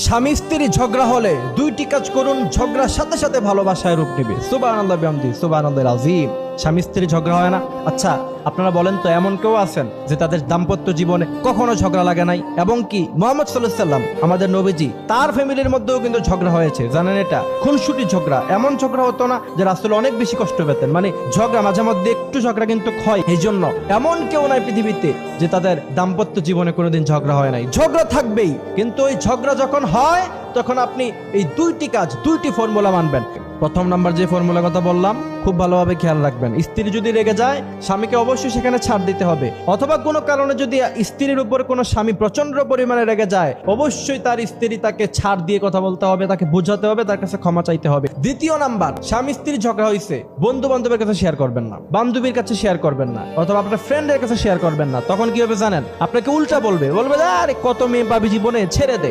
স্বামী স্ত্রী ঝগড়া হলে দুইটি কাজ করুন, ঝগড়ার সাথে সাথে ভালোবাসায় রূপ নেবে। সুবহানাল্লাহ বিহামদি, সুবহানাল্লাহিল আযীম। স্বামী স্ত্রী ঝগড়া হয় না? আচ্ছা, আপনারা বলেন তো, এমন কেউ আছেন যে তাদের দাম্পত্য জীবনে কখনো ঝগড়া লাগে নাই? এবং কি মুহাম্মদ সাল্লাল্লাহু আলাইহি সাল্লাম, আমাদের নবীজি, তার ফ্যামিলির মধ্যেও কিন্তু ঝগড়া হয়েছে। জানেন এটা? খুনসুটি ঝগড়া। এমন ঝগড়া হতো না যে রাসূল অনেক বেশি কষ্ট পেতেন। মানে ঝগড়া মাঝে মধ্যে একটু ঝগড়া কিন্তু হয়। এই জন্য এমন কেউ নাই পৃথিবীতে যে তাদের দাম্পত্য জীবনে কোনোদিন ঝগড়া হয় নাই। ঝগড়া থাকবেই, কিন্তু ওই ঝগড়া যখন হয় তখন আপনি এই দুইটি ফর্মুলা মানবেন। প্রথম নাম্বার যে ফর্মুলার কথা বললাম, খুব ভালোভাবে খেয়াল রাখবেন। স্ত্রী যদি রেগে যায়, স্বামীকে অবশ্যই সেখানে ছাড় দিতে হবে। অথবা কোনো কারণে যদি স্ত্রীর উপর কোনো স্বামী প্রচন্ড পরিমাণে রেগে যায়, অবশ্যই তার স্ত্রী তাকে ছাড় দিয়ে কথা বলতে হবে, তাকে বোঝাতে হবে, তার কাছে ক্ষমা চাইতে হবে। দ্বিতীয় নাম্বার, স্বামী স্ত্রী ঝগড়া হয়েছে, বন্ধু বান্ধবের কাছে শেয়ার করবেন না, বান্ধবীর কাছে শেয়ার করবেন না, অথবা আপনার ফ্রেন্ডের কাছে শেয়ার করবেন না। তখন কি হবে জানেন? আপনাকে উল্টা বলবে, আরে কত মেয়ে পাবি জীবনে, ছেড়ে দে।